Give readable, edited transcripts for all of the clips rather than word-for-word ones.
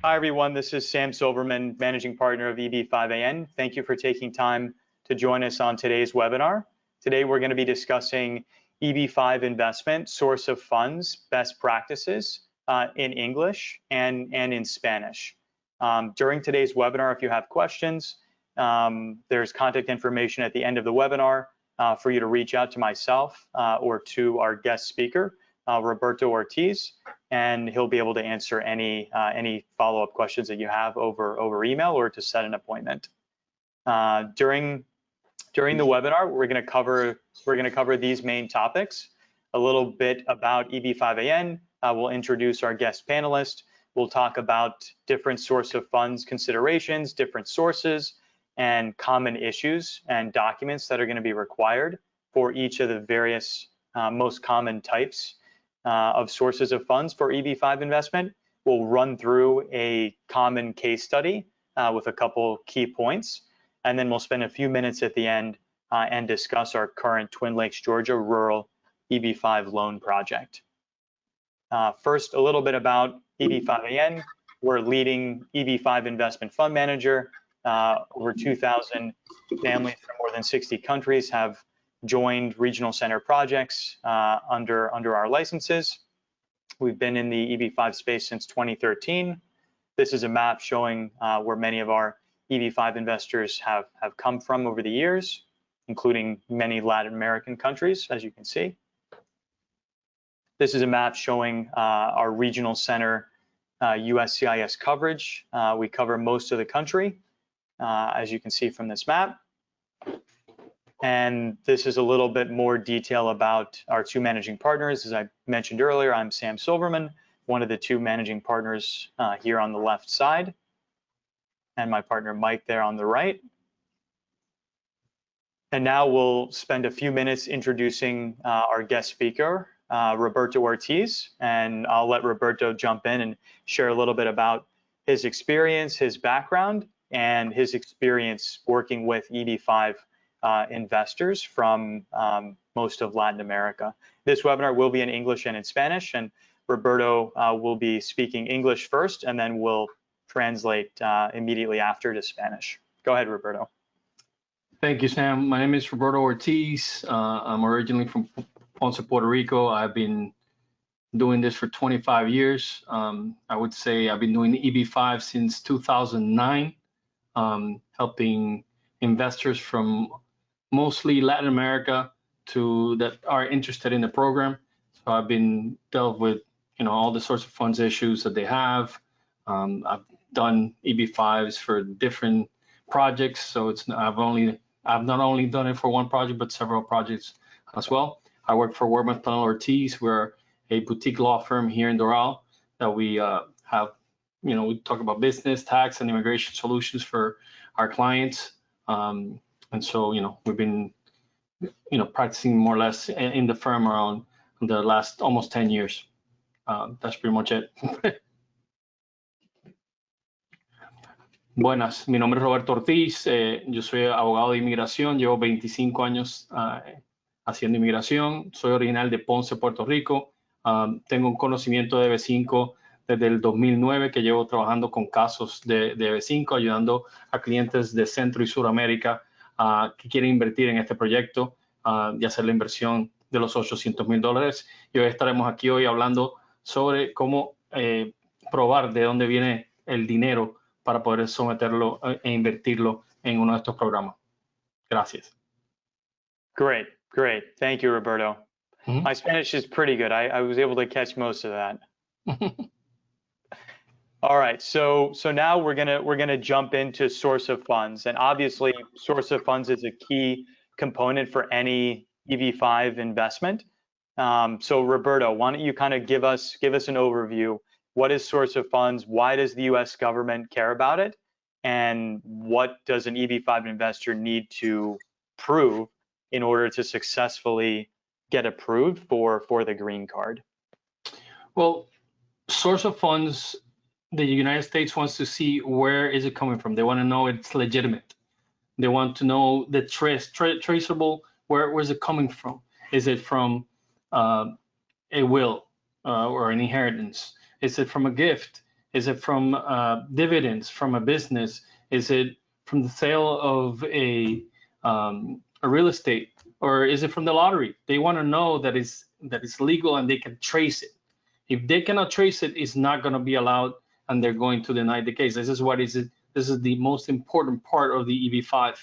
Hi, everyone. This is Sam Silverman, Managing Partner of EB-5AN. Thank you for taking time to join us on today's webinar. Today, we're going to be discussing EB-5 investment, source of funds, best practices in English and in Spanish. During today's webinar, if you have questions, there's contact information at the end of the webinar for you to reach out to myself or to our guest speaker, Roberto Ortiz, and he'll be able to answer any follow-up questions that you have over email or to set an appointment. During the webinar, we're going to cover these main topics: a little bit about EB-5AN. We'll introduce our guest panelist. We'll talk about different source of funds considerations, different sources, and common issues and documents that are going to be required for each of the various most common types of sources of funds for EB-5 investment. We'll run through a common case study with a couple key points, and then we'll spend a few minutes at the end and discuss our current Twin Lakes, Georgia rural EB-5 loan project. First, a little bit about EB-5AN. We're a leading EB-5 investment fund manager. Over 2,000 families from more than 60 countries have joined regional center projects under our licenses. We've been in the EB-5 space since 2013. This is a map showing where many of our EB-5 investors have come from over the years, including many Latin American countries, as you can see. This is a map showing our regional center USCIS coverage. We cover most of the country, as you can see from this map. And this is a little bit more detail about our two managing partners. As I mentioned earlier, I'm Sam Silverman, one of the two managing partners here on the left side, and my partner Mike there on the right. And now we'll spend a few minutes introducing our guest speaker, Roberto Ortiz, and I'll let Roberto jump in and share a little bit about his experience, his background, and his experience working with EB-5 investors from most of Latin America. This webinar will be in English and in Spanish, and Roberto will be speaking English first, and then we'll translate immediately after to Spanish. Go ahead, Roberto. Thank you, Sam. My name is Roberto Ortiz. I'm originally from Fuente, Puerto Rico. I've been doing this for 25 years. I would say I've been doing EB-5 since 2009, helping investors from mostly Latin America that are interested in the program. So I've been dealt with, all the sorts of funds issues that they have. I've done EB-5s for different projects. So I've not only done it for one project, but several projects as well. I work for Roberto Ortiz. We're a boutique law firm here in Doral that we have, we talk about business, tax, and immigration solutions for our clients. And so, we've been, practicing more or less in the firm around the last almost 10 years. That's pretty much it. Buenas, mi nombre es Roberto Ortiz. Yo soy abogado de inmigración. Llevo 25 años haciendo inmigración. Soy original de Ponce, Puerto Rico. Tengo un conocimiento de EB-5 desde el 2009, que llevo trabajando con casos de EB-5, ayudando a clientes de Centro y Suramérica que quieren invertir en este proyecto y hacer la inversión de los $800,000. Y hoy estaremos aquí hoy hablando sobre cómo probar de dónde viene el dinero para poder someterlo e invertirlo en uno de estos programas. Gracias. Great. Thank you, Roberto. Mm-hmm. My Spanish is pretty good. I was able to catch most of that. All right, so now we're gonna jump into source of funds, and obviously source of funds is a key component for any EB-5 investment. So Roberto, why don't you kind of give us an overview? What is source of funds? Why does the U.S. government care about it? And what does an EB-5 investor need to prove in order to successfully get approved for the green card? Well, source of funds, the United States wants to see where is it coming from. They want to know it's legitimate. They want to know the traceable, where is it coming from? Is it from a will or an inheritance? Is it from a gift? Is it from dividends from a business? Is it from the sale of a real estate? Or is it from the lottery? They want to know that it's legal and they can trace it. If they cannot trace it, it's not going to be allowed, and they're going to deny the case. This is the most important part of the EB-5.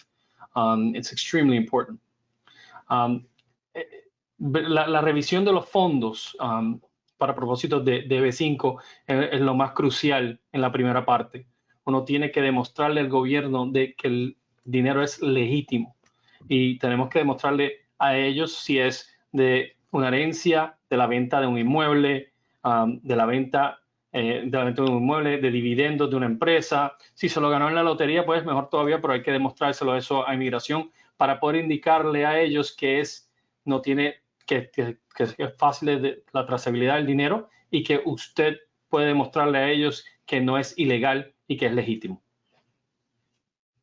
It's extremely important. La revisión de los fondos para propósitos de EB-5 es lo más crucial en la primera parte. Uno tiene que demostrarle al gobierno de que el dinero es legítimo, y tenemos que demostrarle a ellos si es de una herencia, de la venta de un inmueble, de la venta de un inmueble, de dividendos de una empresa. Si se lo ganó en la lotería, pues mejor todavía, pero hay que demostrárselo eso a inmigración para poder indicarle a ellos que es fácil la trazabilidad del dinero, y que usted puede demostrarle a ellos que no es ilegal y que es legítimo.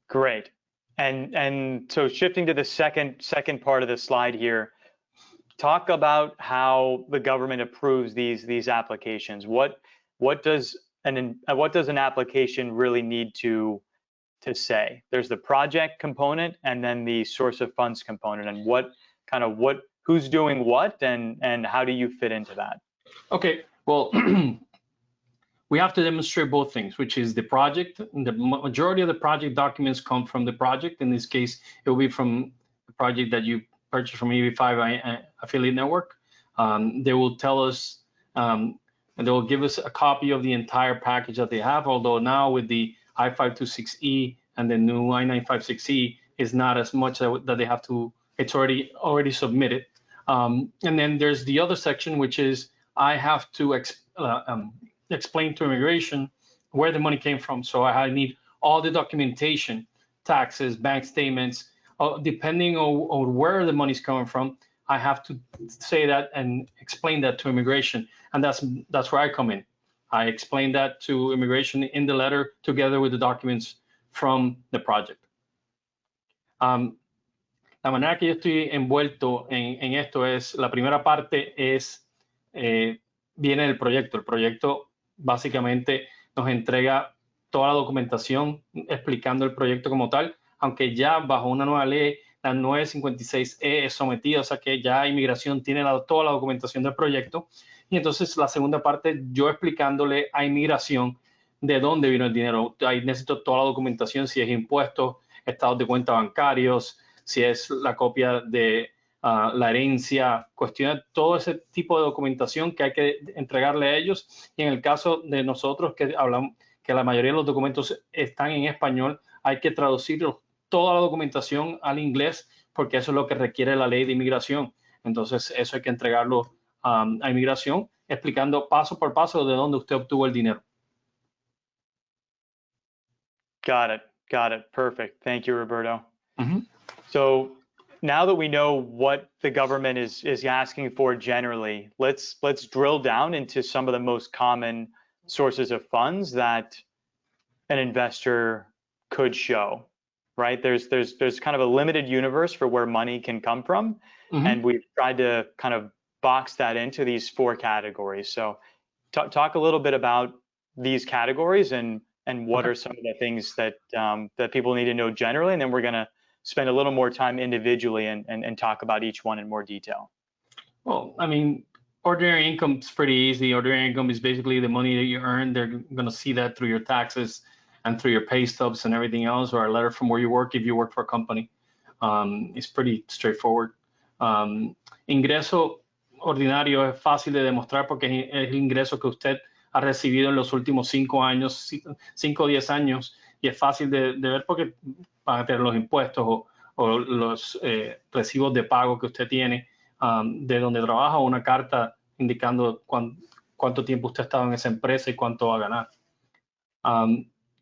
Great. And so shifting to the second part of the slide here, talk about how the government approves these applications. What does an application really need to say? There's the project component and then the source of funds component, and who's doing what, and how do you fit into that? Okay, well, we have to demonstrate both things, which is the project. The majority of the project documents come from the project. In this case, it will be from the project that you purchased from EB-5 affiliate network. They will tell us, and they will give us a copy of the entire package that they have, although now with the I-526E and the new I-956E is not as much that they have to, it's already submitted. And then there's the other section, which is I have to explain to immigration where the money came from. So I need all the documentation, taxes, bank statements, depending on where the money's coming from. I have to say that and explain that to immigration, and that's where I come in. I explain that to immigration in the letter together with the documents from the project. La manera que yo estoy envuelto en esto es, la primera parte es, viene del proyecto. El proyecto básicamente nos entrega toda la documentación explicando el proyecto como tal, aunque ya bajo una nueva ley, la 956E es sometida, o sea que ya inmigración tiene toda la documentación del proyecto. Y entonces la segunda parte, yo explicándole a inmigración de dónde vino el dinero. Ahí necesito toda la documentación, si es impuestos, estados de cuenta bancarios, si es la copia de la herencia, cuestiones, todo ese tipo de documentación que hay que entregarle a ellos. Y en el caso de nosotros, que hablamos que la mayoría de los documentos están en español, hay que traducir toda la documentación al inglés, porque eso es lo que requiere la ley de inmigración. Entonces, eso hay que entregarlo a inmigración, explicando paso por paso de dónde usted obtuvo el dinero. Got it. Perfect. Thank you, Roberto. Mm-hmm. So now that we know what the government is asking for generally, let's drill down into some of the most common sources of funds that an investor could show, right? There's kind of a limited universe for where money can come from, mm-hmm. and we've tried to kind of box that into these 4 categories. So talk a little bit about these categories and what are some of the things that that people need to know generally, and then we're going to spend a little more time individually and talk about each one in more detail. Well, I mean, ordinary income is pretty easy. Ordinary income is basically the money that you earn. They're going to see that through your taxes and through your pay stubs and everything else, or a letter from where you work if you work for a company. It's pretty straightforward. Ingreso ordinario es fácil de demostrar porque es el ingreso que usted ha recibido en los últimos 5 años, 5 o 10 años, y es fácil de ver porque van a tener los impuestos o los recibos de pago que usted tiene de donde trabaja, o una carta indicando cuánto tiempo usted ha estado en esa empresa y cuánto va a ganar.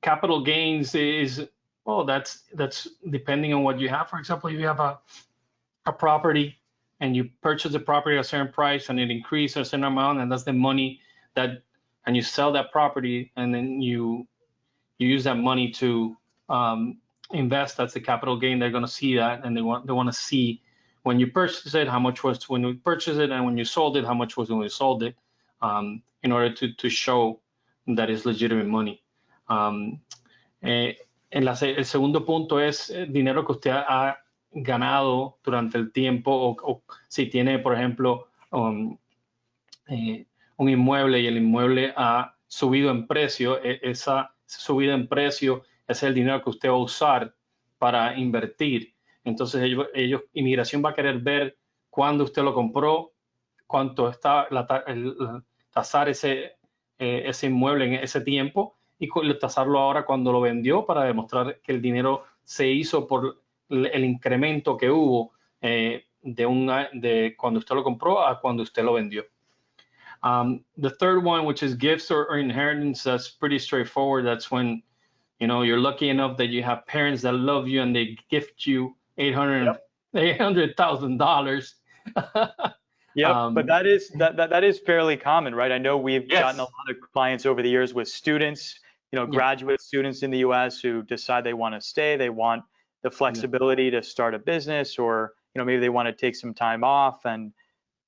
Capital gains is, well, that's depending on what you have. For example, if you have a property and you purchase the property at a certain price and it increases a certain amount, and that's the money that, and you sell that property and then you use that money to invest, that's the capital gain. They're going to see that, and they want to see when you purchase it, how much was when you purchased it, and when you sold it, how much was when you sold it, in order to show that is legitimate money. El segundo punto es dinero que usted ha ganado durante el tiempo o si tiene, por ejemplo, un inmueble y el inmueble ha subido en precio, esa subida en precio es el dinero que usted va a usar para invertir. Entonces inmigración va a querer ver cuándo usted lo compró, cuánto está tasar ese inmueble en ese tiempo y tasarlo ahora cuando lo vendió para demostrar que el dinero se hizo por el incremento que hubo de cuando usted lo compró a cuando usted lo vendió. The third one, which is gifts or inheritance, that's pretty straightforward. That's when, you know, you're lucky enough that you have parents that love you and they gift you $800,000. Yep, but that is fairly common, right? I know we've gotten a lot of clients over the years with students, you know, graduate students in the U.S. who decide they want to stay, they want the flexibility to start a business, or, you know, maybe they want to take some time off. And,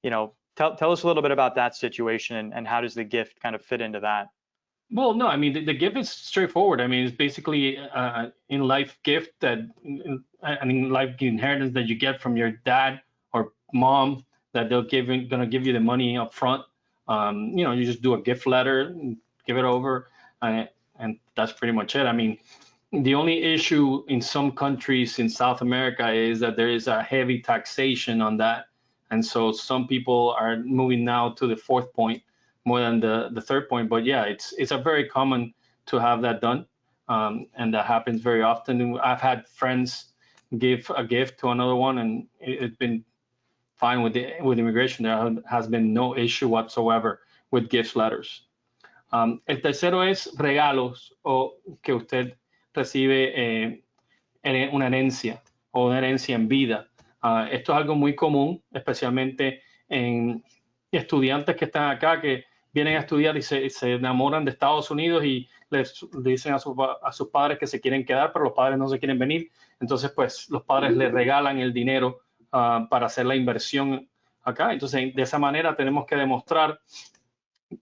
you know, tell us a little bit about that situation and how does the gift kind of fit into that? Well, no, I mean, the gift is straightforward. I mean, it's basically in life gift life inheritance that you get from your dad or mom that they're going to give you the money up front. You know, you just do a gift letter, give it over, and that's pretty much it. I mean, the only issue in some countries in South America is that there is a heavy taxation on that. And so some people are moving now to the fourth point more than the third point. But yeah, it's a very common to have that done. And that happens very often. I've had friends give a gift to another one and it's been fine with immigration. There has been no issue whatsoever with gift letters. El tercero es regalos o que usted recibe una herencia o una herencia en vida. Esto es algo muy común, especialmente en estudiantes que están acá, que vienen a estudiar y se enamoran de Estados Unidos y les dicen a sus padres que se quieren quedar, pero los padres no se quieren venir. Entonces, pues, los padres les regalan el dinero para hacer la inversión acá. Entonces, de esa manera tenemos que demostrar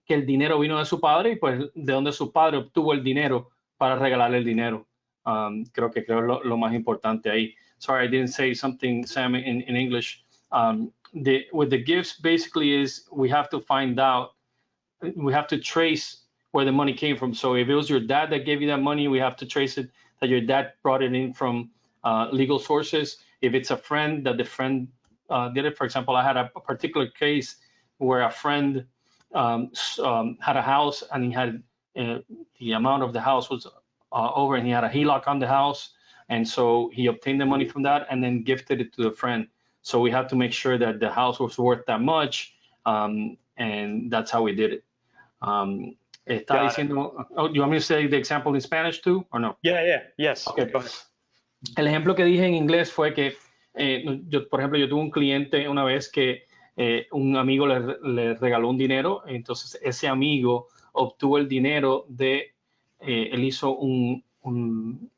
que el dinero vino de su padre y pues de donde su padre obtuvo el dinero para regalarle el dinero. Creo que es lo más importante ahí. Sorry, I didn't say something, Sam, in English. With the gifts, basically is we have to find out, we have to trace where the money came from. So if it was your dad that gave you that money, we have to trace it that your dad brought it in from legal sources. If it's a friend, that the friend did it. For example, I had a particular case where a friend had a house and he had the amount of the house was over and he had a HELOC on the house. And so he obtained the money from that and then gifted it to the friend. So we have to make sure that the house was worth that much. And that's how we did it. Está diciendo, oh, you want me to say the example in Spanish too, or no? Yes. Okay. Go ahead. El ejemplo que dije en inglés fue que, por ejemplo, yo tuve un cliente una vez que un amigo le regaló un dinero, entonces ese amigo obtuvo el dinero él hizo una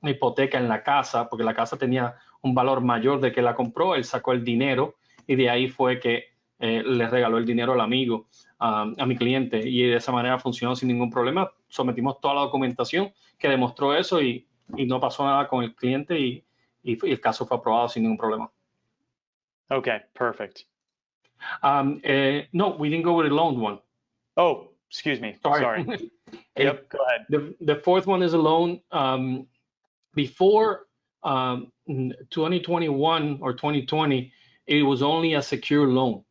hipoteca en la casa, porque la casa tenía un valor mayor de que la compró, él sacó el dinero y de ahí fue que le regaló el dinero al amigo, a mi cliente, y de esa manera funcionó sin ningún problema. Sometimos toda la documentación que demostró eso y no pasó nada con el cliente y el caso fue aprobado sin ningún problema. Okay, perfect. No, we didn't go with the loan one. Oh, excuse me. Sorry. Yep, go ahead. The fourth one is a loan. Before 2021 or 2020, it was only a secure loan.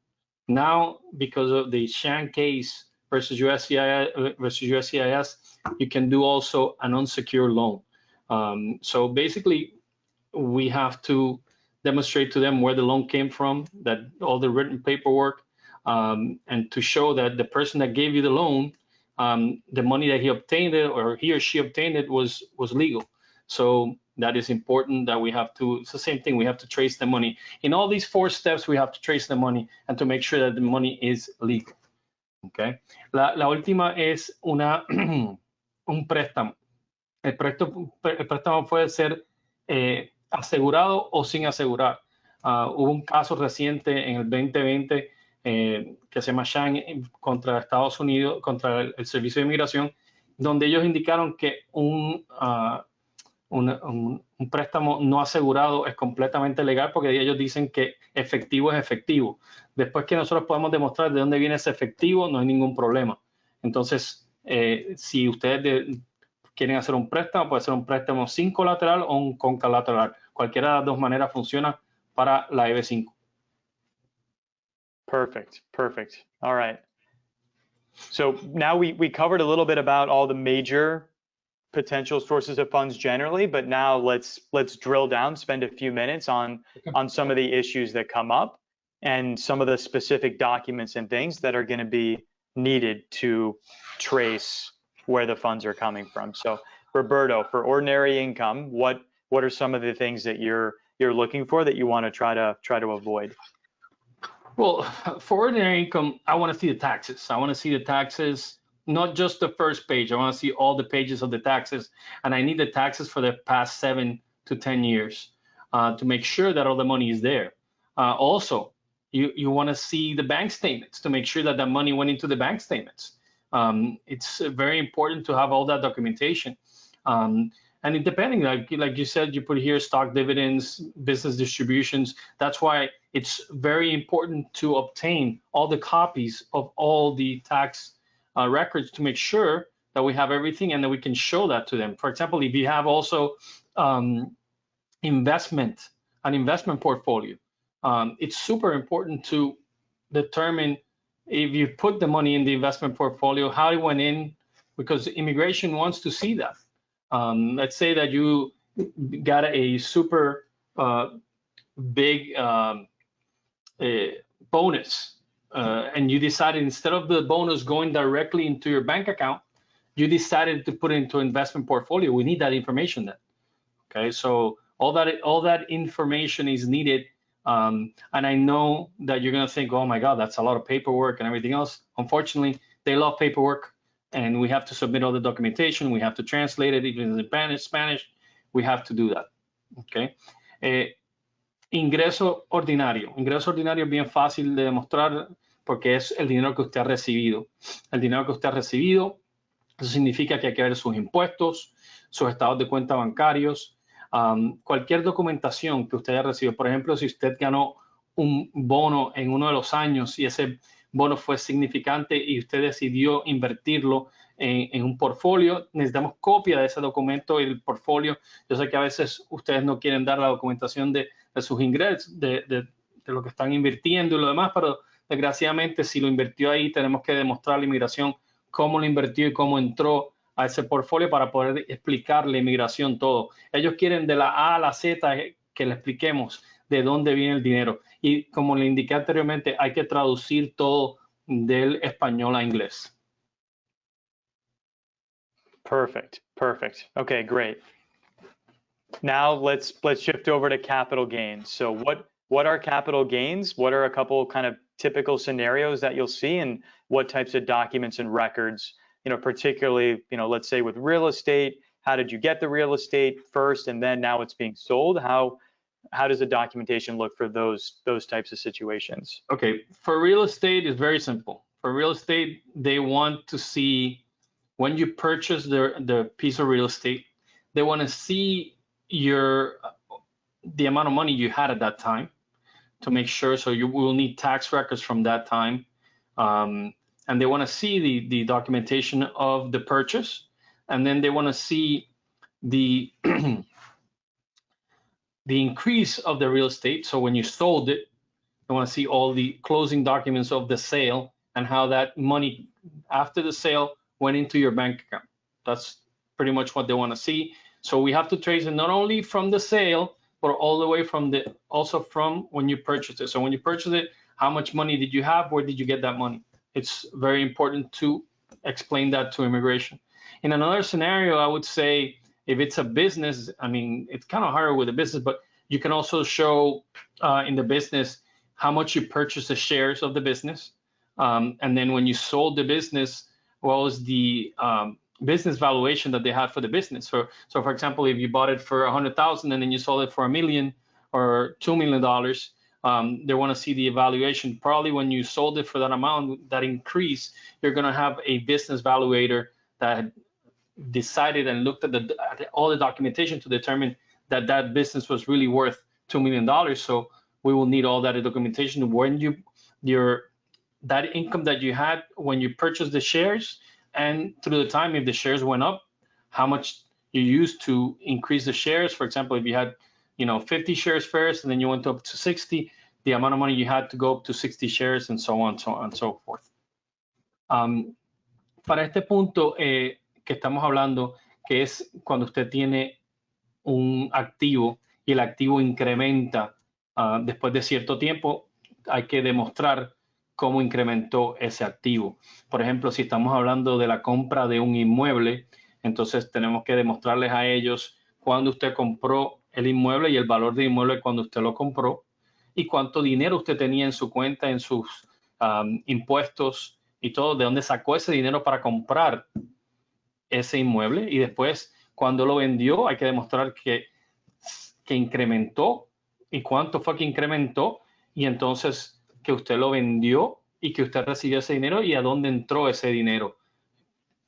Now, because of the Shan case versus USCIS, you can do also an unsecured loan. So basically, we have to demonstrate to them where the loan came from, that all the written paperwork, and to show that the person that gave you the loan, the money that he obtained it or he or she obtained it was legal. So that is important that we have to, it's the same thing, we have to trace the money. In all these 4 steps, we have to trace the money and to make sure that the money is legal. Okay. La última es un préstamo. El préstamo puede ser asegurado o sin asegurar. Hubo un caso reciente en el 2020 que se llama Shan contra Estados Unidos, contra el Servicio de Inmigración, donde ellos indicaron que un préstamo no asegurado es completamente legal, porque ellos dicen que efectivo es efectivo. Después que nosotros podemos demostrar de dónde viene ese efectivo, no hay ningún problema. Entonces, si ustedes quieren hacer un préstamo, puede ser un préstamo sin colateral o un con colateral. Cualquiera de las dos maneras funciona para la EB-5. Perfect, perfect. All right. So now we covered a little bit about all the major potential sources of funds generally, but now let's drill down, spend a few minutes on some of the issues that come up and some of the specific documents and things that are going to be needed to trace where the funds are coming from. So Roberto, for ordinary income, what are some of the things that you're looking for that you want to try to avoid? Well, for ordinary income, I want to see the taxes. I want to see the taxes, not just the first page. I want to see all the pages of the taxes, and I need the taxes for the past 7 to 10 years to make sure that all the money is there. Also, you want to see the bank statements to make sure that the money went into the bank statements. It's very important to have all that documentation. And depending, like you said, you put here stock dividends, business distributions. That's why it's very important to obtain all the copies of all the tax records to make sure that we have everything and that we can show that to them. For example, if you have also an investment portfolio, it's super important to determine if you put the money in the investment portfolio, how it went in, because immigration wants to see that. Let's say that you got a super big bonus, and you decided instead of the bonus going directly into your bank account, you decided to put it into an investment portfolio. We need that information then. Okay, so all that information is needed. And I know that you're gonna think, oh my God, that's a lot of paperwork and everything else. Unfortunately, they love paperwork, and we have to submit all the documentation. We have to translate it, even in Spanish. We have to do that. Okay. Ingreso ordinario. Ingreso ordinario es bien fácil de demostrar porque es el dinero que usted ha recibido. El dinero que usted ha recibido, eso significa que hay que ver sus impuestos, sus estados de cuenta bancarios, cualquier documentación que usted haya recibido. Por ejemplo, si usted ganó un bono en uno de los años y ese bono fue significante y usted decidió invertirlo en un portfolio, necesitamos copia de ese documento y el portfolio. Yo sé que a veces ustedes no quieren dar la documentación de sus ingresos, de lo que están invirtiendo y lo demás, pero desgraciadamente si lo invirtió ahí, tenemos que demostrar a la inmigración cómo lo invirtió y cómo entró a ese portfolio para poder explicar la inmigración todo. Ellos quieren de la A a la Z que le expliquemos de dónde viene el dinero. Y como le indiqué anteriormente, hay que traducir todo del español a inglés. Perfect, perfect. Okay, great. Now let's shift over to capital gains. So what are capital gains? What are a couple kind of typical scenarios that you'll see, and what types of documents and records, particularly, let's say with real estate, how did you get the real estate first and then now it's being sold? How does the documentation look for those types of situations? Okay, for real estate, it's very simple. For real estate, they want to see when you purchase the piece of real estate, they want to see the amount of money you had at that time to make sure. So you will need tax records from that time. And they want to see the documentation of the purchase. And then they want to see the the increase of the real estate. So when you sold it, they want to see all the closing documents of the sale and how that money after the sale went into your bank account. That's pretty much what they want to see. So we have to trace it not only from the sale, but all the way also from when you purchased it. So when you purchased it, how much money did you have? Where did you get that money? It's very important to explain that to immigration. In another scenario, I would say if it's a business, I mean, it's kind of harder with a business, but you can also show in the business how much you purchased the shares of the business. And then when you sold the business, what was the business valuation that they had for the business? So for example, if you bought it for $100,000 and then you sold it for $1 million or $2 million, they want to see the evaluation. Probably when you sold it for that amount, that increase, you're going to have a business valuator that decided and looked at all the documentation to determine that that business was really worth $2 million. So we will need all that documentation when that income that you had when you purchased the shares, and through the time, if the shares went up, how much you used to increase the shares. For example, if you had 50 shares first and then you went up to 60, the amount of money you had to go up to 60 shares, and so on, and so forth. Para este punto que estamos hablando, que es cuando usted tiene un activo y el activo incrementa después de cierto tiempo, hay que demostrar cómo incrementó ese activo. Por ejemplo, si estamos hablando de la compra de un inmueble, entonces tenemos que demostrarles a ellos cuándo usted compró el inmueble y el valor del inmueble cuando usted lo compró, y cuánto dinero usted tenía en su cuenta, en sus impuestos y todo, de dónde sacó ese dinero para comprar ese inmueble, y después cuando lo vendió hay que demostrar que incrementó y cuánto fue que incrementó, y entonces que usted lo vendió y que usted recibió ese dinero y a dónde entró ese dinero.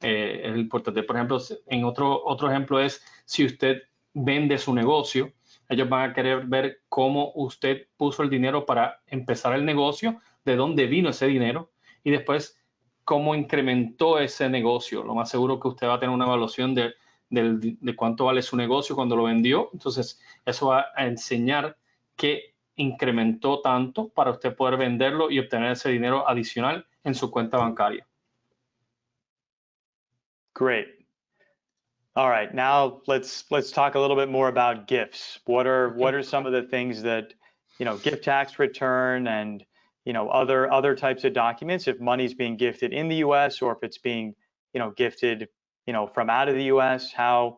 Es importante. Por ejemplo, en otro ejemplo es si usted vende su negocio, ellos van a querer ver cómo usted puso el dinero para empezar el negocio, de dónde vino ese dinero, y después cómo incrementó ese negocio. Lo más seguro que usted va a tener una evaluación de cuánto vale su negocio cuando lo vendió. Entonces, eso va a enseñar que incrementó tanto para usted poder venderlo y obtener ese dinero adicional en su cuenta bancaria. Great. All right, now let's talk a little bit more about gifts. What are some of the things that, gift tax return and, other types of documents, if money's being gifted in the US or if it's being, gifted, from out of the US, how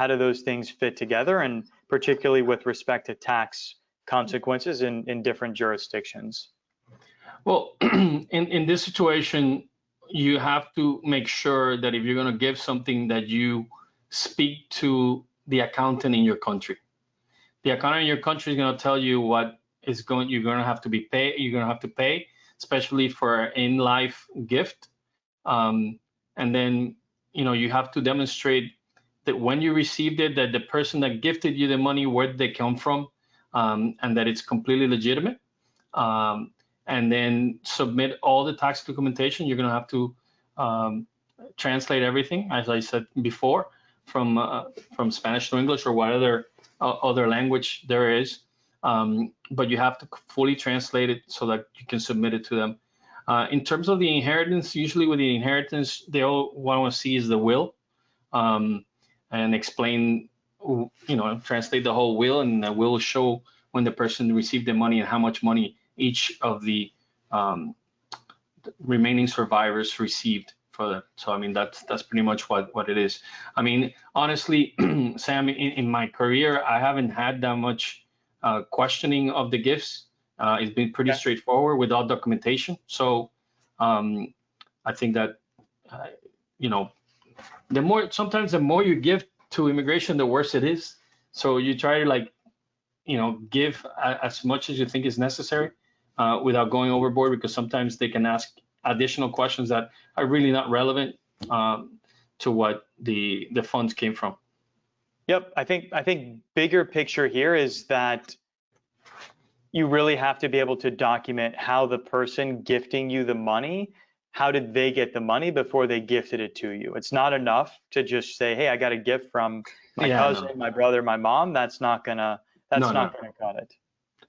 do those things fit together, and particularly with respect to tax consequences in different jurisdictions? Well, in this situation, you have to make sure that if you're going to give something, that you speak to the accountant in your country. The accountant in your country is going to tell you what you're going to have to pay, especially for an in-life gift. And then, you have to demonstrate that when you received it, that the person that gifted you the money, where did they come from, and that it's completely legitimate. And then submit all the tax documentation. You're going to have to translate everything, as I said before, from Spanish to English or whatever other language there is. But you have to fully translate it so that you can submit it to them. In terms of the inheritance, usually with the inheritance, they all want to see is the will, and explain, translate the whole will, and the will show when the person received the money and how much money each of the remaining survivors received for that. So, I mean, that's pretty much what it is. I mean, honestly, Sam, in my career, I haven't had that much questioning of the gifts. It's been pretty straightforward without documentation. So I think that, sometimes the more you give to immigration, the worse it is. So you try to give as much as you think is necessary without going overboard, because sometimes they can ask additional questions that are really not relevant to what the funds came from. Yep, I think bigger picture here is that you really have to be able to document how the person gifting you the money, how did they get the money before they gifted it to you. It's not enough to just say, hey, I got a gift from my cousin, my brother, my mom. That's not gonna cut it.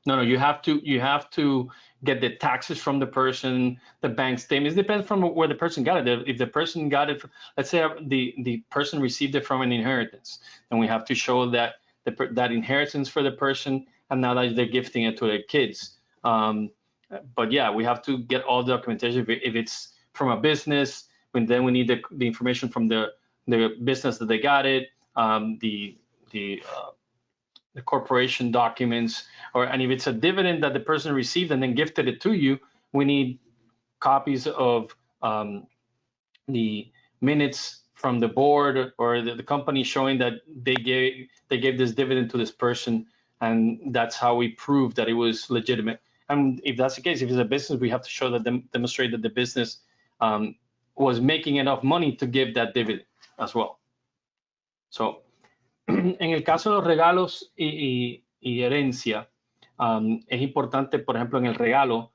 No, you have to get the taxes from the person, the bank statements. It depends from where the person got it. If the person got it, let's say the person received it from an inheritance, then we have to show that that inheritance for the person, and now that they're gifting it to their kids. But yeah, we have to get all the documentation. If it's from a business, then we need the information from the business that they got it, the corporation documents, and if it's a dividend that the person received and then gifted it to you, we need copies of the minutes from the board or the company showing that they gave this dividend to this person, and that's how we prove that it was legitimate. And if that's the case, if it's a business, we have to show that demonstrate that the business was making enough money to give that dividend as well. So, en el caso de los regalos y herencia, es importante, por ejemplo, en el regalo,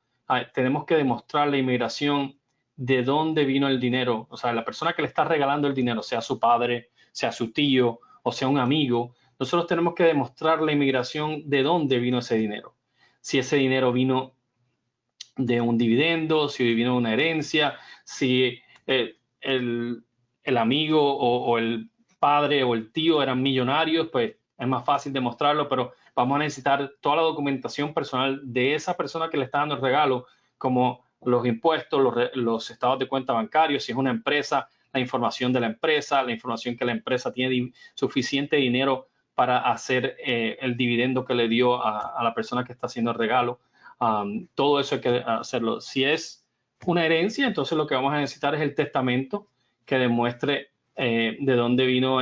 tenemos que demostrar la inmigración de dónde vino el dinero. O sea, la persona que le está regalando el dinero, sea su padre, sea su tío o sea un amigo, nosotros tenemos que demostrar la inmigración de dónde vino ese dinero. Si ese dinero vino de un dividendo, si vino de una herencia, si el amigo o el padre o el tío eran millonarios, pues es más fácil demostrarlo, pero vamos a necesitar toda la documentación personal de esa persona que le está dando el regalo, como los impuestos, los estados de cuenta bancarios, si es una empresa, la información de la empresa, la información que la empresa tiene suficiente dinero para hacer el dividendo que le dio a la persona que está haciendo el regalo. Todo eso hay que hacerlo. Si es una herencia, entonces lo que vamos a necesitar es el testamento que demuestre de dónde vino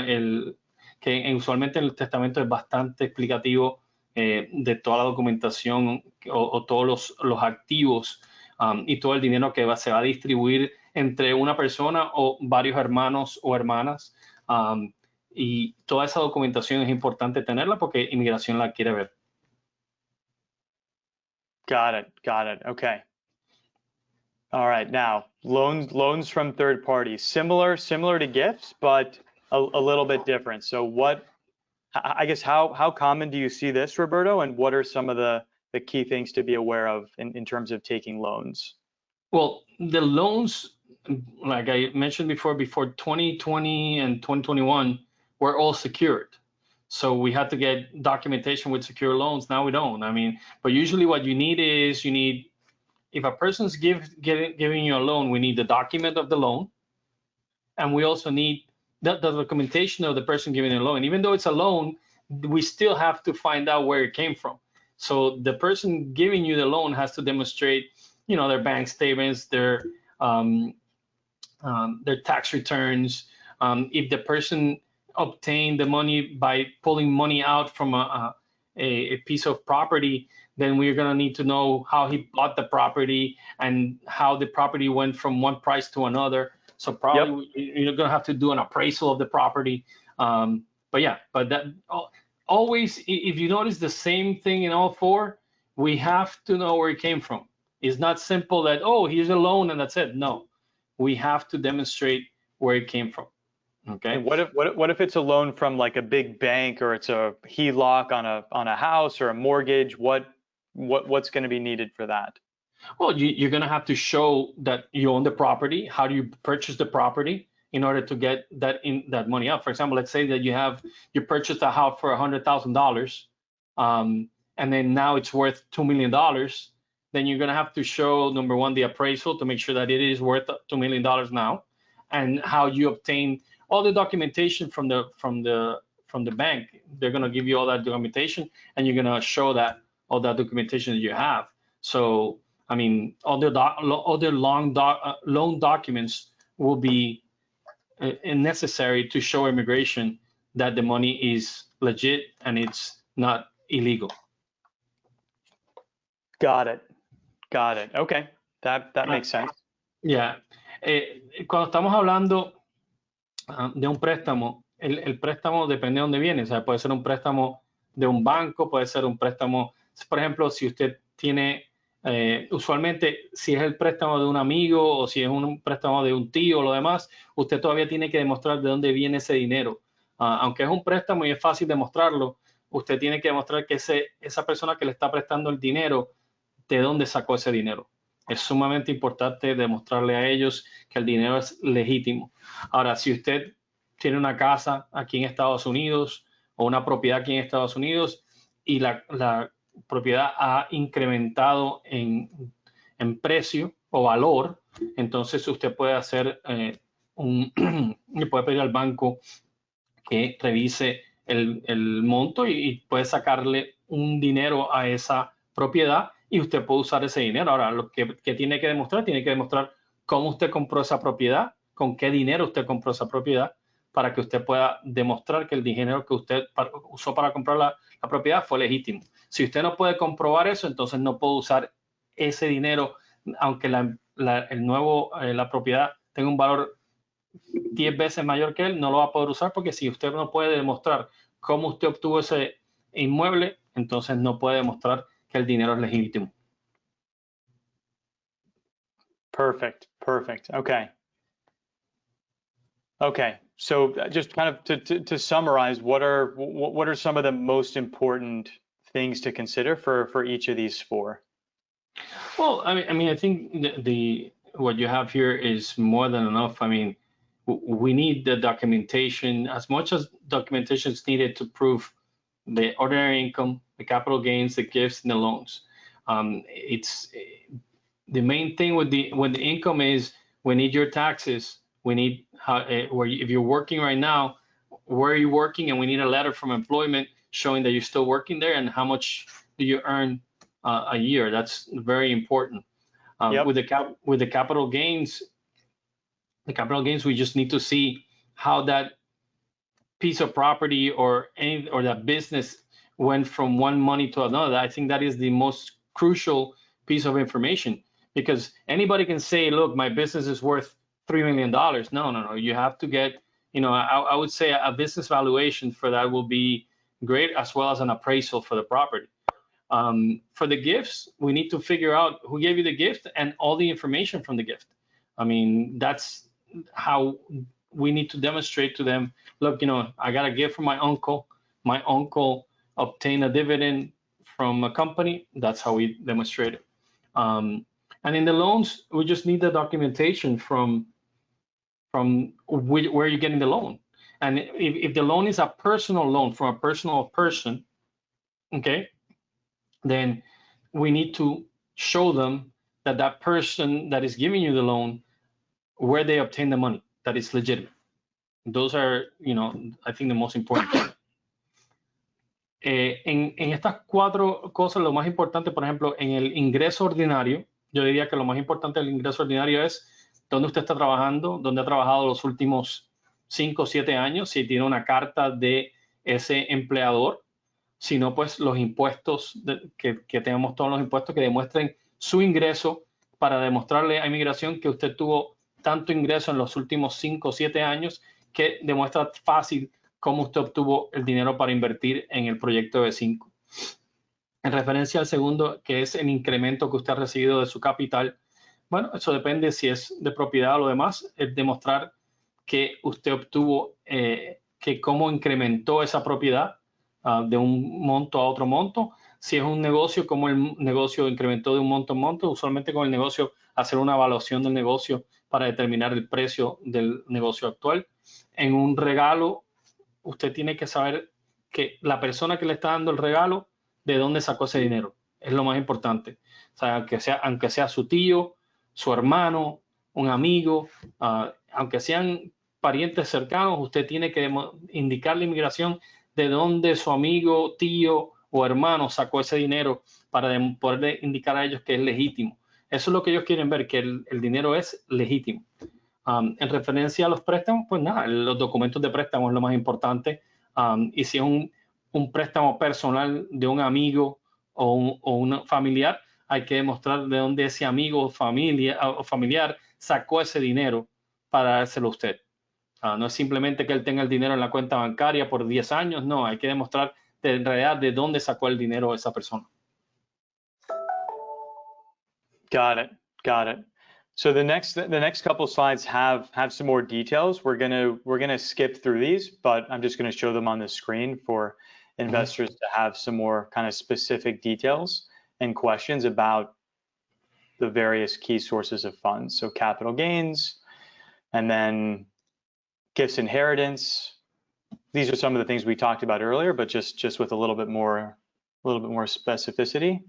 que usualmente el testamento es bastante explicativo de toda la documentación o todos los activos y todo el dinero que se va a distribuir entre una persona o varios hermanos o hermanas. Y toda esa documentación es importante tenerla porque inmigración la quiere ver. Got it. Okay. All right. Now, loans from third parties, similar to gifts, but a little bit different. So I guess how common do you see this, Roberto, and what are some of the key things to be aware of in terms of taking loans? Well, the loans, like I mentioned before 2020 and 2021, were all secured. So we had to get documentation with secure loans. Now we don't. I mean, but usually what you need is if a person's giving you a loan, we need the document of the loan. And we also need the documentation of the person giving the loan. Even though it's a loan, we still have to find out where it came from. So the person giving you the loan has to demonstrate, their bank statements, their tax returns. If the person obtained the money by pulling money out from a piece of property, then we're going to need to know how he bought the property and how the property went from one price to another. So probably you're going to have to do an appraisal of the property. But that always, if you notice the same thing in all four, we have to know where it came from. It's not simple that, here's a loan and that's it. No, we have to demonstrate where it came from. Okay. And what if it's a loan from like a big bank, or it's a HELOC on a house or a mortgage? What's going to be needed for that? Well, you're going to have to show that you own the property. How do you purchase the property in order to get that money out? For example, let's say that you purchased a house for $100,000, and then now it's worth $2 million. Then you're going to have to show, number one, the appraisal to make sure that it is worth $2 million now, and how you obtain all the documentation from the bank. They're going to give you all that documentation, and you're going to show that all that documentation that you have. So, I mean, all the loan documents will be necessary to show immigration that the money is legit and it's not illegal. Got it. Okay, that makes sense. Yeah. Cuando estamos hablando de un préstamo, el préstamo depende de dónde viene. O sea, puede ser un préstamo de un banco, puede ser un préstamo, por ejemplo, si usted tiene, usualmente, si es el préstamo de un amigo o si es un préstamo de un tío o lo demás, usted todavía tiene que demostrar de dónde viene ese dinero. Aunque es un préstamo y es fácil demostrarlo, usted tiene que demostrar que esa persona que le está prestando el dinero, de dónde sacó ese dinero. Es sumamente importante demostrarle a ellos que el dinero es legítimo. Ahora, si usted tiene una casa aquí en Estados Unidos o una propiedad aquí en Estados Unidos y la propiedad ha incrementado en precio o valor, entonces usted puede hacer le puede pedir al banco que revise el monto y puede sacarle un dinero a esa propiedad y usted puede usar ese dinero. Ahora, lo que tiene que demostrar cómo usted compró esa propiedad, con qué dinero usted compró esa propiedad, para que usted pueda demostrar que el dinero que usted usó para comprar la propiedad fue legítimo. Si usted no puede comprobar eso, entonces no puede usar ese dinero, aunque la propiedad tenga un valor 10 veces mayor que él, no lo va a poder usar, porque si usted no puede demostrar cómo usted obtuvo ese inmueble, entonces no puede demostrar que el dinero es legítimo. Perfect. Okay. So just kind of to summarize, what are some of the most important things to consider for each of these four? Well, I mean, I think what you have here is more than enough. I mean, we need the documentation, as much as documentation is needed to prove the ordinary income, the capital gains, the gifts, and the loans. It's the main thing with the income is we need your taxes. We need if you're working right now, where are you working, and we need a letter from employment showing that you're still working there and how much do you earn a year. That's very important. Yep. With the capital gains, we just need to see how that piece of property or that business went from one money to another. I think that is the most crucial piece of information, because anybody can say, look, my business is worth $3 million. No. You have to get, I would say a business valuation for that will be great, as well as an appraisal for the property. For the gifts, we need to figure out who gave you the gift and all the information from the gift. I mean, that's how we need to demonstrate to them, look, I got a gift from my uncle. My uncle obtained a dividend from a company. That's how we demonstrate it. And in the loans, we just need the documentation from where you're getting the loan. And if the loan is a personal loan from a personal person, okay, then we need to show them that person that is giving you the loan, where they obtain the money, that is legitimate. Those are, I think the most important thing. En estas cuatro cosas, lo más importante, por ejemplo, en el ingreso ordinario, yo diría que lo más importante del ingreso ordinario es dónde usted está trabajando, dónde ha trabajado los últimos 5 o 7 años, si tiene una carta de ese empleador, si no, pues los impuestos, que tengamos todos los impuestos que demuestren su ingreso, para demostrarle a inmigración que usted tuvo tanto ingreso en los últimos 5 o 7 años, que demuestra fácil cómo usted obtuvo el dinero para invertir en el proyecto EB-5. En referencia al segundo, que es el incremento que usted ha recibido de su capital, bueno, eso depende si es de propiedad o lo demás, es demostrar que usted obtuvo, que cómo incrementó esa propiedad de un monto a otro monto. Si es un negocio, cómo el negocio incrementó de un monto a monto. Usualmente con el negocio, hacer una evaluación del negocio para determinar el precio del negocio actual. En un regalo, usted tiene que saber que la persona que le está dando el regalo, de dónde sacó ese dinero. Es lo más importante. O sea, aunque sea su tío, su hermano, un amigo, aunque sean parientes cercanos, usted tiene que indicar a la inmigración de dónde su amigo, tío o hermano sacó ese dinero, para poder indicar a ellos que es legítimo. Eso es lo que ellos quieren ver, que el dinero es legítimo. En referencia a los préstamos, pues nada, los documentos de préstamo es lo más importante. Y si es un préstamo personal de un amigo o un familiar, hay que demostrar de dónde ese amigo o familiar sacó ese dinero para dárselo a usted. No es simplemente que él tenga el dinero en la cuenta bancaria por 10 años, no, hay que demostrar en realidad de dónde sacó el dinero esa persona. Got it. So the next couple slides have some more details. We're gonna skip through these, but I'm just gonna show them on the screen for investors to have some more kind of specific details and questions about the various key sources of funds. So capital gains, and then gifts, inheritance. These are some of the things we talked about earlier, but just with a little bit more specificity.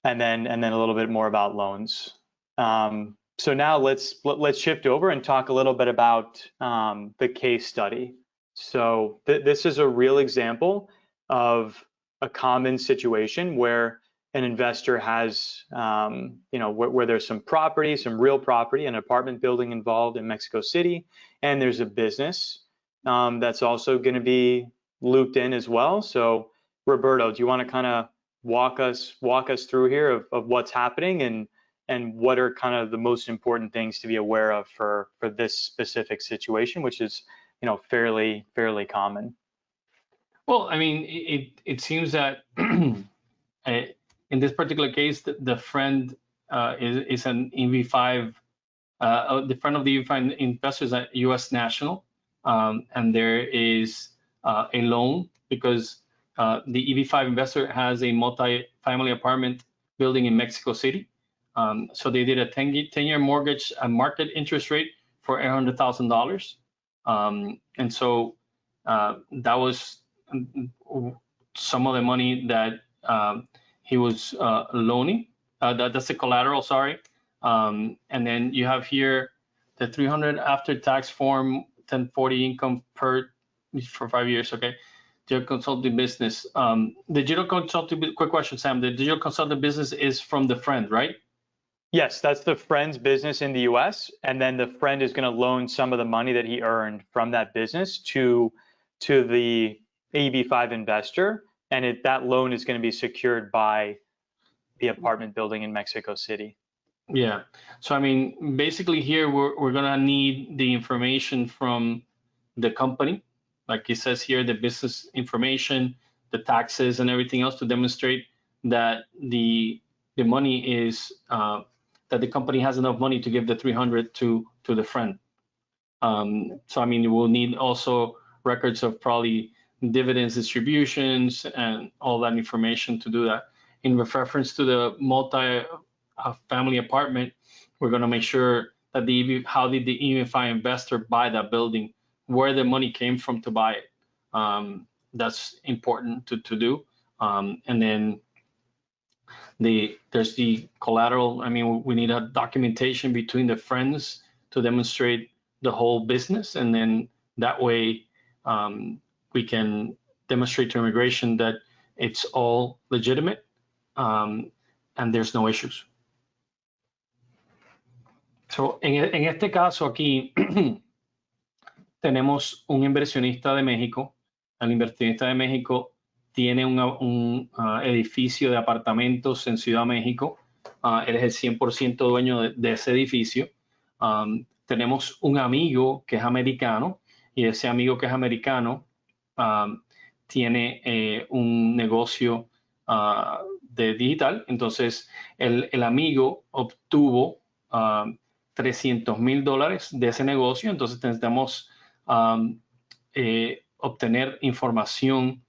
And then a little bit more about loans. So now let's shift over and talk a little bit about the case study. So this is a real example of a common situation where an investor has, where there's some property, some real property, an apartment building involved in Mexico City, and there's a business that's also going to be looped in as well. So Roberto, do you want to kind of walk us through here of what's happening and what are kind of the most important things to be aware of for this specific situation, which is, you know, fairly common. Well, I mean, it seems that in this particular case, the friend is an EB-5. The friend of the EB-5 investor is a U.S. national, and there is a loan because the EB-5 investor has a multi-family apartment building in Mexico City. So they did a 10-year mortgage, a market interest rate for $800,000. And so that was some of the money that he was loaning. That's the collateral, sorry. And then you have here the 300 after-tax form, 1040 income for 5 years, okay? Digital consulting business. The digital consulting, quick question, Sam. The digital consulting business is from the friend, right? Yes, that's the friend's business in the US, and then the friend is going to loan some of the money that he earned from that business to the EB-5 investor, and that loan is going to be secured by the apartment building in Mexico City. Yeah. So I mean, basically here we're going to need the information from the company, like it says here, the business information, the taxes, and everything else to demonstrate that the money is that the company has enough money to give the 300 to the friend. So I mean, we'll need also records of probably dividends, distributions, and all that information to do that. In reference to the multi-family apartment, we're going to make sure that how did the EB-5 investor buy that building, where the money came from to buy it. That's important to do. And then there's the collateral. I mean, we need a documentation between the friends to demonstrate the whole business, and then that way we can demonstrate to immigration that it's all legitimate and there's no issues. So, en este caso aquí tenemos un inversionista de México. El inversionista de México tiene un edificio de apartamentos en Ciudad México. Él es el 100% dueño de ese edificio. Tenemos un amigo que es americano, y ese amigo que es americano tiene un negocio de digital. Entonces, el amigo obtuvo $300,000 de ese negocio. Entonces, necesitamos obtener información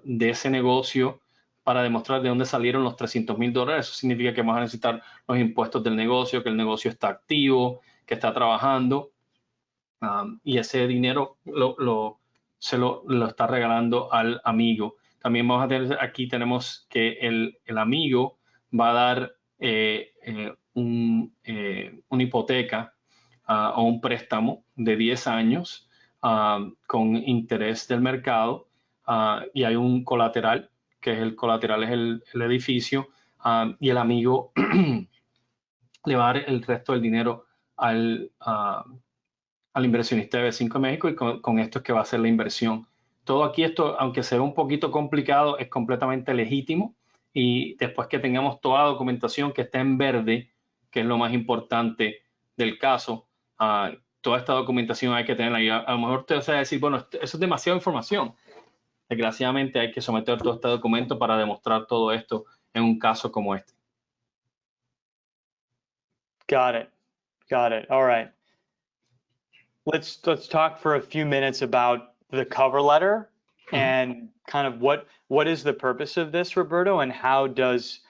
de ese negocio para demostrar de dónde salieron los $300,000. Eso significa que vamos a necesitar los impuestos del negocio, que el negocio está activo, que está trabajando, y ese dinero se lo está regalando al amigo. También vamos a tener, aquí tenemos que el amigo va a dar una hipoteca o un préstamo de 10 años con interés del mercado, y hay un colateral, que es el edificio, y el amigo le va a dar el resto del dinero al inversionista de EB-5 México, y con esto es que va a hacer la inversión. Todo aquí, esto, aunque se ve un poquito complicado, es completamente legítimo, y después que tengamos toda la documentación que esté en verde, que es lo más importante del caso, toda esta documentación hay que tenerla. Y a lo mejor usted va a decir, bueno, eso es demasiada información. Desgraciadamente hay que someter todo este documento para demostrar todo esto en un caso como este. Got it. All right. Let's talk for a few minutes about the cover letter and kind of what is the purpose of this, Roberto, and how does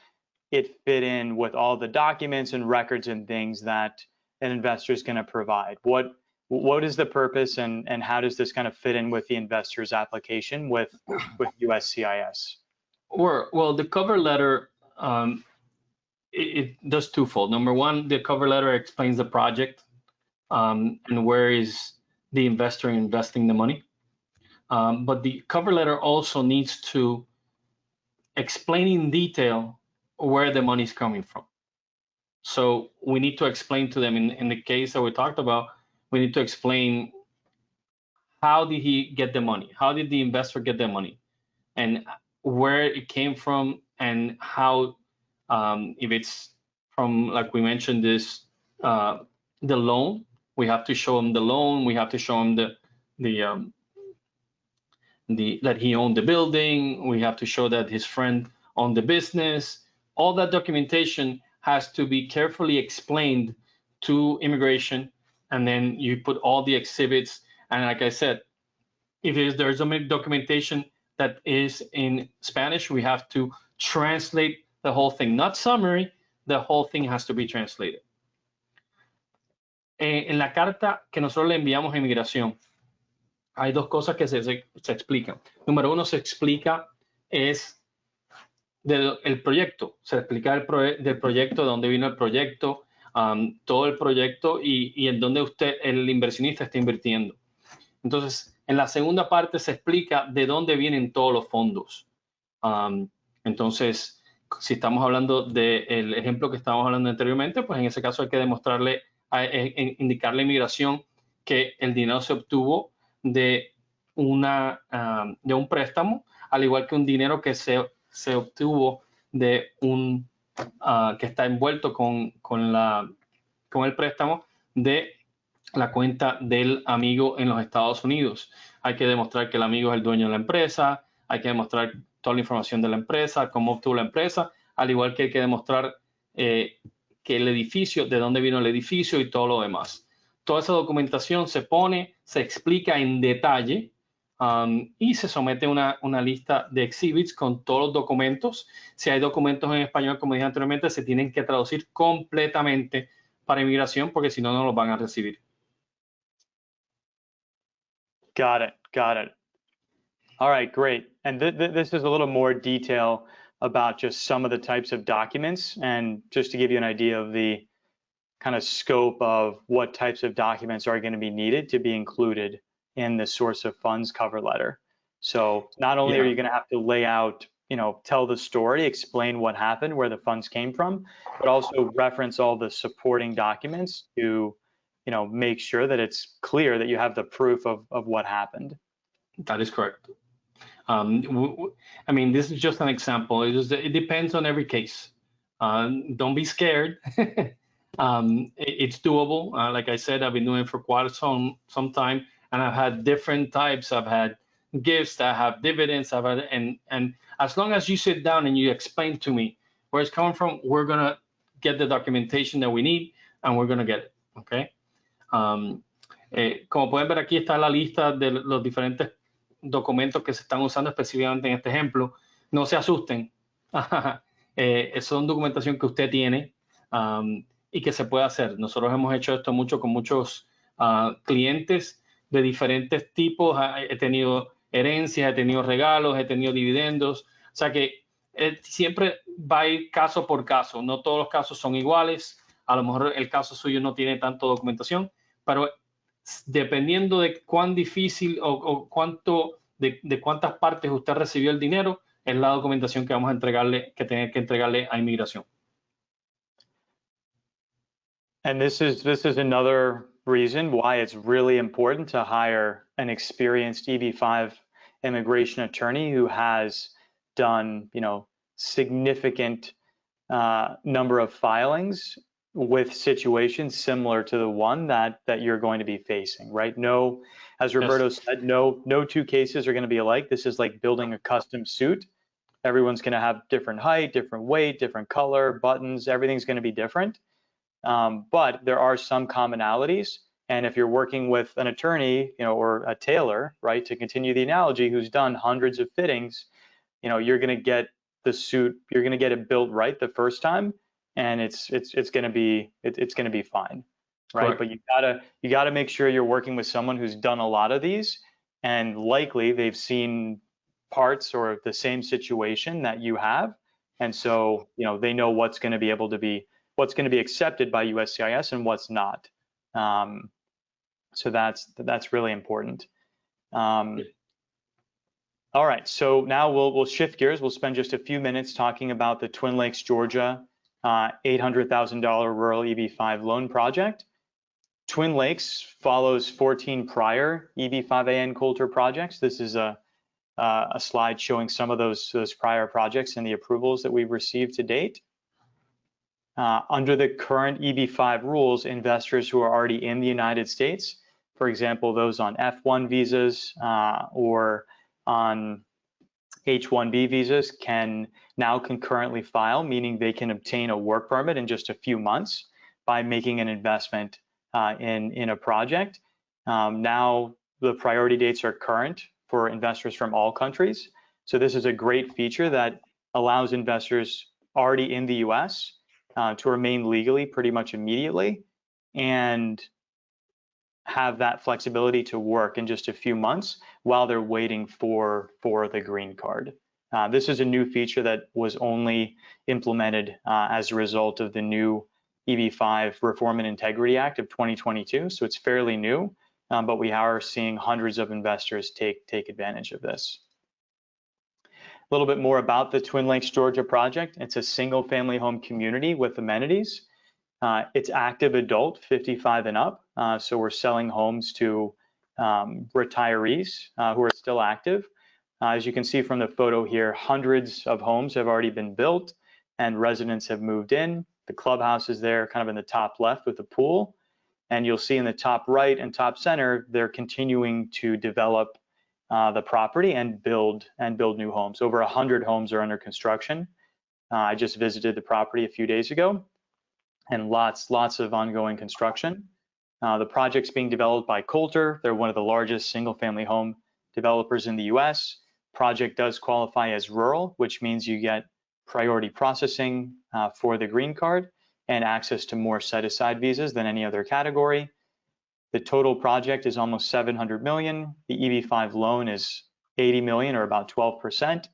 it fit in with all the documents and records and things that an investor is going to provide? What is the purpose, and how does this kind of fit in with the investor's application with USCIS? Well, the cover letter, it does twofold. Number one, the cover letter explains the project and where is the investor investing the money. But the cover letter also needs to explain in detail where the money is coming from. So we need to explain to them, in the case that we talked about, we need to explain how did he get the money? How did the investor get the money? And where it came from, and how, if it's from, like we mentioned, this the loan. We have to show him the loan. We have to show him that he owned the building. We have to show that his friend owned the business. All that documentation has to be carefully explained to immigration, and then you put all the exhibits. And like I said, if there's a documentation that is in Spanish, we have to translate the whole thing, not summary. The whole thing has to be translated. En la carta que nosotros le enviamos a inmigración, hay dos cosas que se explican. Número uno, se explica es el proyecto, se explica del proyecto, de dónde vino el proyecto, todo el proyecto y en dónde el inversionista está invirtiendo. Entonces, en la segunda parte se explica de dónde vienen todos los fondos. Entonces, si estamos hablando del ejemplo que estábamos hablando anteriormente, pues en ese caso hay que demostrarle, indicarle a inmigración que el dinero se obtuvo de un préstamo, al igual que un dinero que se obtuvo de que está envuelto con el préstamo de la cuenta del amigo en los Estados Unidos. Hay que demostrar que el amigo es el dueño de la empresa, hay que demostrar toda la información de la empresa, cómo obtuvo la empresa, al igual que hay que demostrar que el edificio, de dónde vino el edificio y todo lo demás. Toda esa documentación se explica en detalle y se somete a una lista de exhibits con todos los documentos. Si hay documentos en español, como dije anteriormente, se tienen que traducir completamente para inmigración, porque si no, no los van a recibir. Got it. All right, great. And this is a little more detail about just some of the types of documents, and just to give you an idea of the kind of scope of what types of documents are going to be needed to be included in the source of funds cover letter. So not only are you going to have to lay out, tell the story, explain what happened, where the funds came from, but also reference all the supporting documents to, make sure that it's clear that you have the proof of what happened. That is correct. I mean, this is just an example. It depends on every case. Don't be scared. It's doable. Like I said, I've been doing it for quite some time, and I've had different types. I've had gifts, I have dividends, and as long as you sit down and you explain to me where it's coming from, we're gonna get the documentation that we need, and we're gonna get it. Okay. Como pueden ver, aquí está la lista de los diferentes documentos que se están usando específicamente en este ejemplo. No se asusten. Son documentación que usted tiene y que se puede hacer. Nosotros hemos hecho esto mucho con muchos clientes de diferentes tipos. He tenido herencias, he tenido regalos, he tenido dividendos. O sea que siempre va a ir caso por caso. No todos los casos son iguales. A lo mejor el caso suyo no tiene tanto documentación, pero dependiendo de cuán difícil o cuánto de cuántas partes usted recibió el dinero, es la documentación que vamos a entregarle, que tiene que entregarle a inmigración. And this is another reason why it's really important to hire an experienced EB-5 immigration attorney who has done, significant number of filings with situations similar to the one that you're going to be facing, right? No, as Roberto said, no two cases are going to be alike. This is like building a custom suit. Everyone's going to have different height, different weight, different color, buttons, everything's going to be different. But there are some commonalities. And if you're working with an attorney, or a tailor, right, to continue the analogy, who's done hundreds of fittings, you're going to get the suit, you're going to get it built right the first time, and it's going to be fine, right? Correct. But you gotta make sure you're working with someone who's done a lot of these, and likely they've seen parts or the same situation that you have, and so they know what's going to be accepted by USCIS and what's not. So that's really important. All right, so now we'll shift gears. We'll spend just a few minutes talking about the Twin Lakes, Georgia $800,000 rural EB-5 loan project. Twin Lakes follows 14 prior EB-5AN Coulter projects. This is a slide showing some of those prior projects and the approvals that we've received to date. Under the current EB-5 rules, investors who are already in the United States, for example, those on F1 visas or on H-1B visas, can now concurrently file, meaning they can obtain a work permit in just a few months by making an investment in a project. Now the priority dates are current for investors from all countries. So this is a great feature that allows investors already in the US to remain legally pretty much immediately and have that flexibility to work in just a few months while they're waiting for the green card. This is a new feature that was only implemented as a result of the new EB-5 Reform and Integrity Act of 2022, so it's fairly new, but we are seeing hundreds of investors take advantage of this. A little bit more about the Twin Lakes, Georgia project. It's a single family home community with amenities. It's active adult, 55 and up, so we're selling homes to retirees who are still active. As you can see from the photo here, hundreds of homes have already been built and residents have moved in. The clubhouse is there kind of in the top left with the pool. And you'll see in the top right and top center, they're continuing to develop the property and build new homes. Over 100 homes are under construction. I just visited the property a few days ago, and lots of ongoing construction. The project's being developed by Coulter. They're one of the largest single-family home developers in the US. Project does qualify as rural, which means you get priority processing for the green card and access to more set-aside visas than any other category. The total project is almost 700 million. The EB-5 loan is 80 million, or about 12%.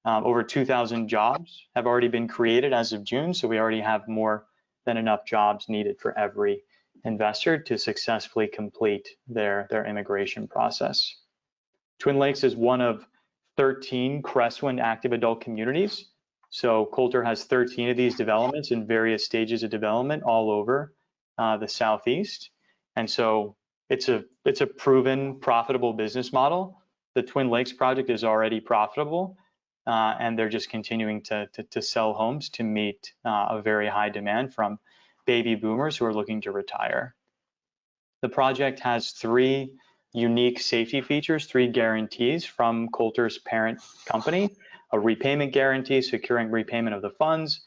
Over 2,000 jobs have already been created as of June, so we already have more than enough jobs needed for every investor to successfully complete their immigration process. Twin Lakes is one of 13 Crestwind active adult communities. So Coulter has 13 of these developments in various stages of development all over the Southeast. And so it's a proven profitable business model. The Twin Lakes project is already profitable, and they're just continuing to sell homes to meet a very high demand from baby boomers who are looking to retire. The project has 3 unique safety features, 3 guarantees from Coulter's parent company: a repayment guarantee securing repayment of the funds,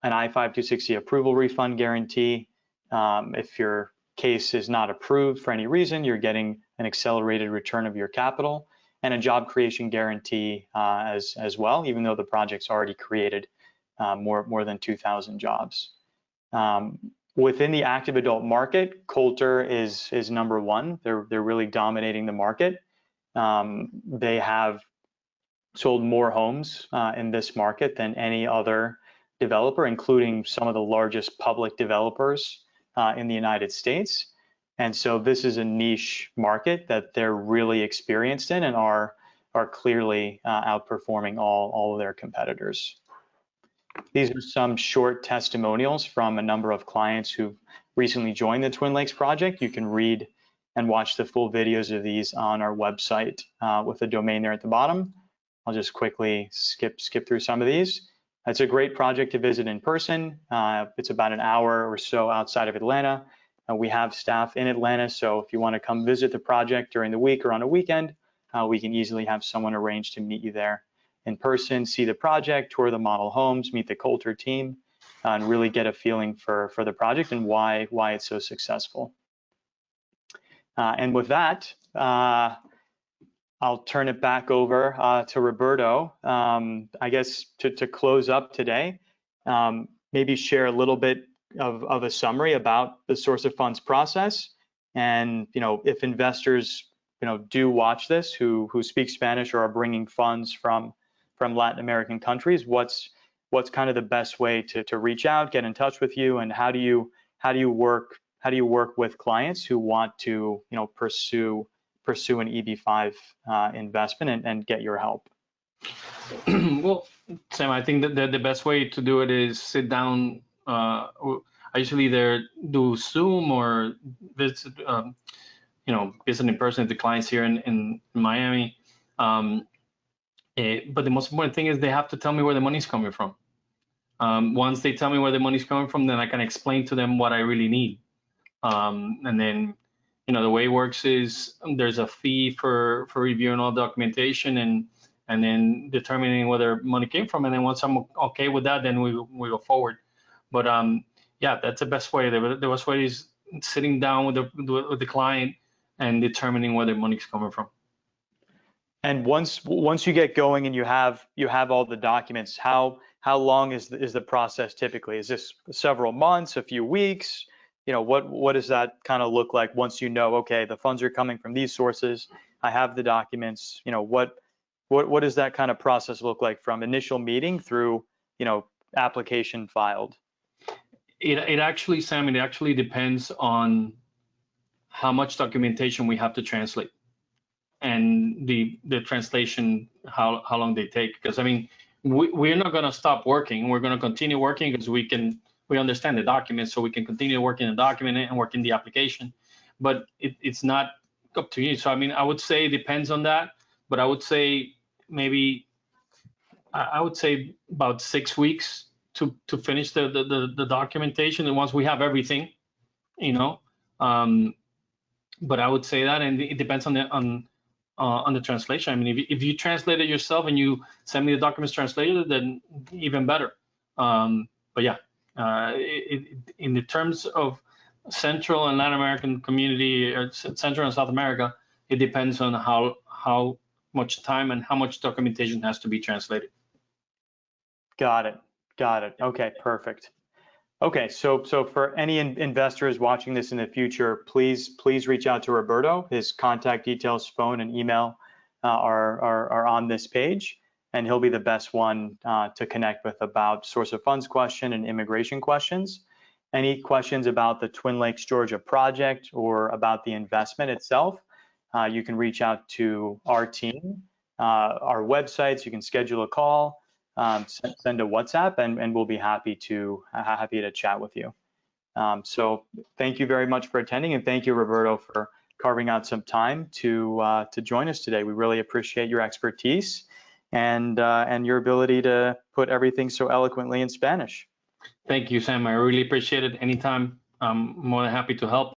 an I-5260 approval refund guarantee. If your case is not approved for any reason, you're getting an accelerated return of your capital, and a job creation guarantee as well, even though the project's already created more than 2,000 jobs. Within the active adult market, Coulter is number 1. They're really dominating the market. They have sold more homes in this market than any other developer, including some of the largest public developers in the United States. And so this is a niche market that they're really experienced in and are clearly outperforming all of their competitors. These are some short testimonials from a number of clients who've recently joined the Twin Lakes project. You can read and watch the full videos of these on our website with the domain there at the bottom. I'll just quickly skip through some of these. It's a great project to visit in person. It's about an hour or so outside of Atlanta. We have staff in Atlanta, so if you want to come visit the project during the week or on a weekend, we can easily have someone arrange to meet you there in person, see the project, tour the model homes, meet the Coulter team, and really get a feeling for the project and why it's so successful. And with that, I'll turn it back over to Roberto. I guess to close up today, maybe share a little bit of a summary about the source of funds process, and if investors do watch this who speak Spanish or are bringing funds from Latin American countries, what's kind of the best way to reach out, get in touch with you, and how do you work with clients who want to pursue an EB-5 investment and get your help? Well, Sam, I think that the best way to do it is sit down. I usually either do Zoom or visit, visit in person the clients here in Miami. But the most important thing is they have to tell me where the money's coming from. Once they tell me where the money's coming from, then I can explain to them what I really need. And then, the way it works is there's a fee for reviewing all documentation and then determining whether money came from. And then once I'm okay with that, then we go forward. But yeah, that's the best way. The best way is sitting down with the client and determining where the money's coming from. And once you get going and you have all the documents, how long is the process typically? Is this several months, a few weeks? What does that kind of look like once okay, the funds are coming from these sources, I have the documents, what does that kind of process look like from initial meeting through, application filed? It actually, Sam, it actually depends on how much documentation we have to translate and the translation, how long they take. Because we're not going to stop working. We're going to continue working because we understand the document, so we can continue working the document and working the application. But it's not up to you. So I would say it depends on that. But I would say about 6 weeks to finish the documentation. And once we have everything, but I would say that, and it depends on the translation. If you translate it yourself and you send me the documents translated, then even better. But yeah, in the terms of Central and Latin American community, or Central and South America, it depends on how much time and how much documentation has to be translated. Got it. Okay, perfect. Okay, so for any investors watching this in the future, please reach out to Roberto. His contact details, phone and email are on this page, and he'll be the best one to connect with about source of funds question and immigration questions. Any questions about the Twin Lakes, Georgia project or about the investment itself, you can reach out to our team, our websites. You can schedule a call, send a WhatsApp, and we'll be happy to chat with you. So thank you very much for attending, and thank you, Roberto, for carving out some time to join us today. We really appreciate your expertise and your ability to put everything so eloquently in Spanish. Thank you, Sam. I really appreciate it. Anytime, I'm more than happy to help.